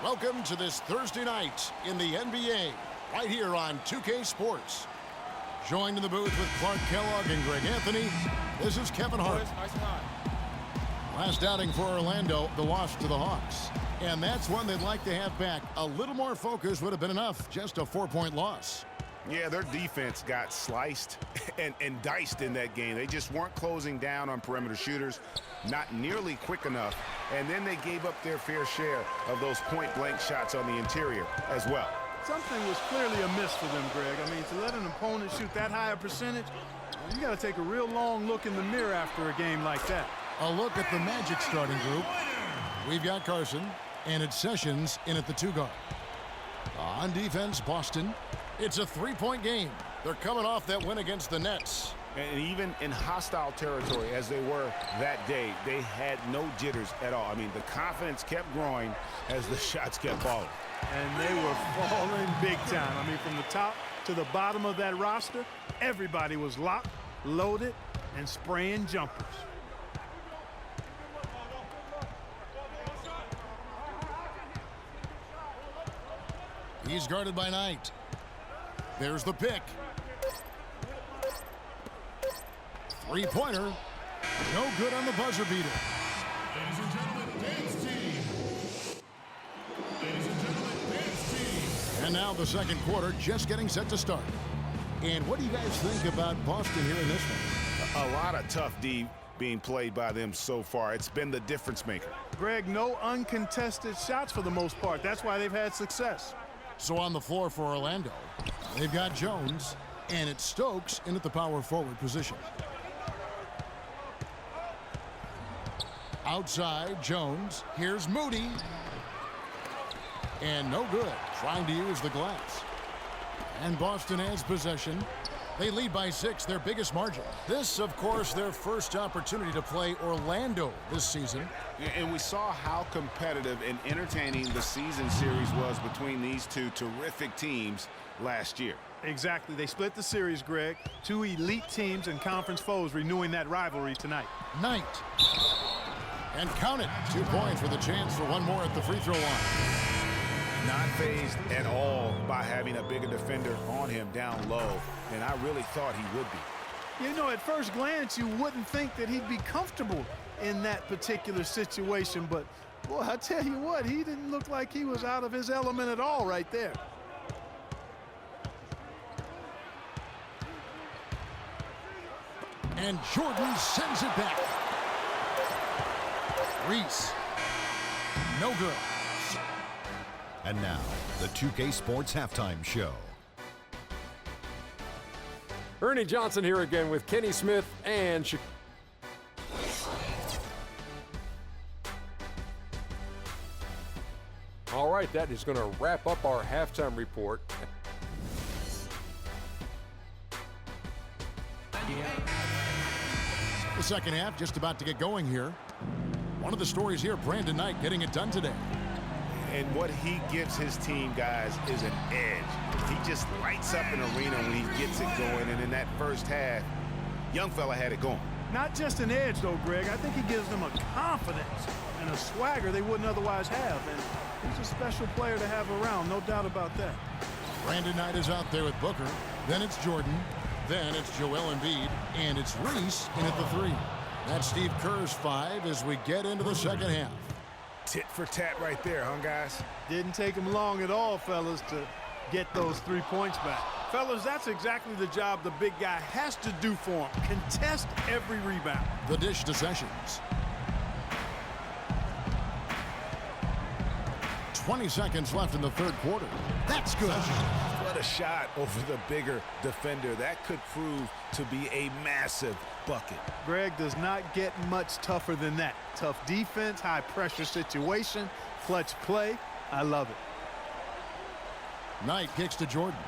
Welcome to this Thursday night in the NBA, right here on 2K Sports. Joined in the booth with Clark Kellogg and Greg Anthony, this is Kevin Hart. Last outing for Orlando, the loss to the Hawks. And that's one they'd like to have back. A little more focus would have been enough, just a 4-point loss. Yeah, their defense got sliced and diced in that game. They just weren't closing down on perimeter shooters, not nearly quick enough. And then they gave up their fair share of those point-blank shots on the interior as well. Something was clearly amiss for them, Greg. I mean, to let an opponent shoot that high a percentage, you got to take a real long look in the mirror after a game like that. A look at the Magic starting group. We've got Carson, and it's Sessions in at the 2-guard. On defense, Boston. It's a 3-point game. They're coming off that win against the Nets. And even in hostile territory, as they were that day, they had no jitters at all. I mean, the confidence kept growing as the shots kept falling. And they were falling big time. I mean, from the top to the bottom of that roster, everybody was locked, loaded, and spraying jumpers. He's guarded by Knight. There's the pick. Three-pointer. No good on the buzzer beater. Ladies and gentlemen, dance team. Ladies and gentlemen, dance team. And now the second quarter just getting set to start. And what do you guys think about Boston here in this one? A lot of tough D being played by them so far. It's been the difference maker. Greg, no uncontested shots for the most part. That's why they've had success. So on the floor for Orlando, they've got Jones, and it's Stokes in at the power forward position. Outside, Jones. Here's Moody. And no good, trying to use the glass. And Boston has possession. They lead by 6, their biggest margin. This, of course, their first opportunity to play Orlando this season. And we saw how competitive and entertaining the season series was between these two terrific teams last year. Exactly. They split the series, Greg. Two elite teams and conference foes renewing that rivalry tonight. Knight. And count it. 2 points with a chance for one more at the free throw line. Not fazed at all by having a bigger defender on him down low, and I really thought he would be. You know, at first glance, you wouldn't think that he'd be comfortable in that particular situation, but, boy, I tell you what, he didn't look like he was out of his element at all right there. And Jordan sends it back. Reese. No good. And now, the 2K Sports Halftime Show. Ernie Johnson here again with Kenny Smith and all right, that is going to wrap up our halftime report. The second half just about to get going here. One of the stories here, Brandon Knight getting it done today. And what he gives his team, guys, is an edge. He just lights up an arena when he gets it going. And in that first half, young fella had it going. Not just an edge, though, Greg. I think he gives them a confidence and a swagger they wouldn't otherwise have. And he's a special player to have around, no doubt about that. Brandon Knight is out there with Booker. Then it's Jordan. Then it's Joel Embiid. And it's Reese in at the 3. That's Steve Kerr's 5 as we get into the second half. Tit for tat right there, huh, guys? Didn't take him long at all, fellas, to get those 3 points back. Fellas, that's exactly the job the big guy has to do for him. Contest every rebound. The dish to Sessions. 20 seconds left in the third quarter. That's good. What a shot over the bigger defender. That could prove to be a massive bucket. Greg, does not get much tougher than that. Tough defense, high pressure situation, clutch play. I love it. Knight kicks to Jordan.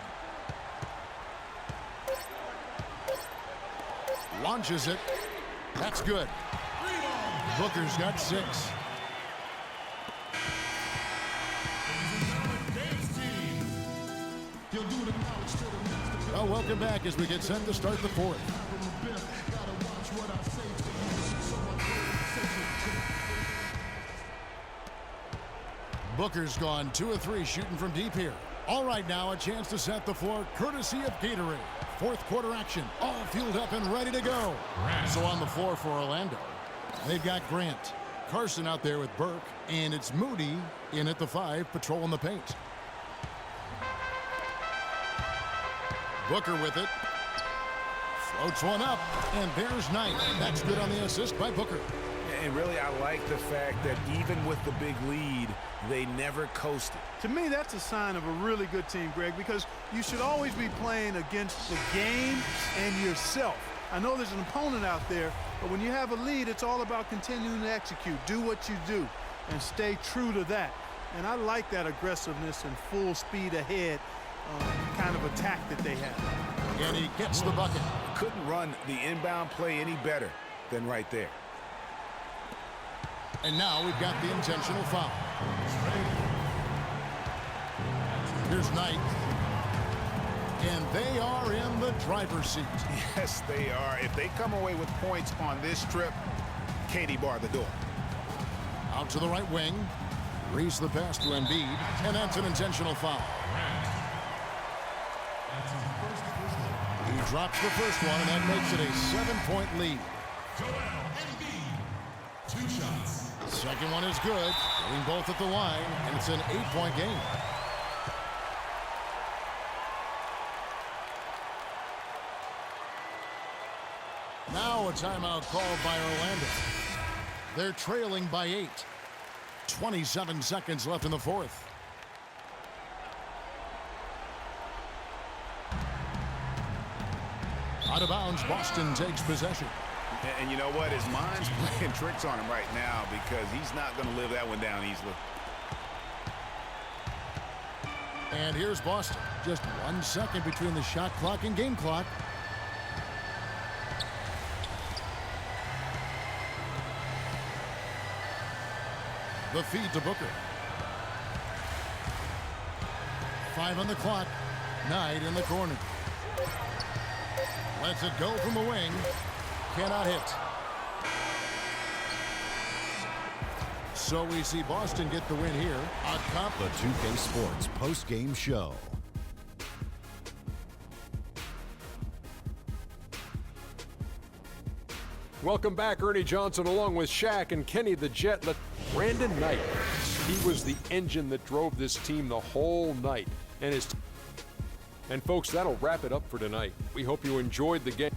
Launches it. That's good. Booker's got 6. Well, welcome back as we get set to start the fourth. Booker's gone 2 of 3 shooting from deep here. All right, now a chance to set the floor courtesy of Gatorade. Fourth quarter action, all fueled up and ready to go. So on the floor for Orlando, they've got Grant, Carson out there with Burke, and it's Moody in at the 5 patrolling the paint. Booker with it. Floats one up, and there's Knight. That's good on the assist by Booker. And really, I like the fact that even with the big lead, they never coasted. To me, that's a sign of a really good team, Greg, because you should always be playing against the game and yourself. I know there's an opponent out there, but when you have a lead, it's all about continuing to execute. Do what you do and stay true to that. And I like that aggressiveness and full speed ahead kind of attack that they have. And he gets the bucket. Couldn't run the inbound play any better than right there. And now we've got the intentional foul. Here's Knight. And they are in the driver's seat. Yes, they are. If they come away with points on this trip, Katie bar the door. Out to the right wing. Reads the pass to Embiid. And that's an intentional foul. He drops the first one, and that makes it a 7-point lead. Joel Embiid, 2 shots. Second one is good. Getting both at the line, and it's an 8-point game. Now a timeout called by Orlando. They're trailing by 8. 27 seconds left in the fourth. Out of bounds, Boston takes possession. And you know what? His mind's playing tricks on him right now because he's not going to live that one down easily. And here's Boston. Just 1 second between the shot clock and game clock. The feed to Booker. 5 on the clock. Knight in the corner. Lets it go from the wing. Cannot hit. So we see Boston get the win here. The 2K Sports post-game show. Welcome back, Ernie Johnson, along with Shaq and Kenny the Jet. Brandon Knight, he was the engine that drove this team the whole night. And folks, that'll wrap it up for tonight. We hope you enjoyed the game.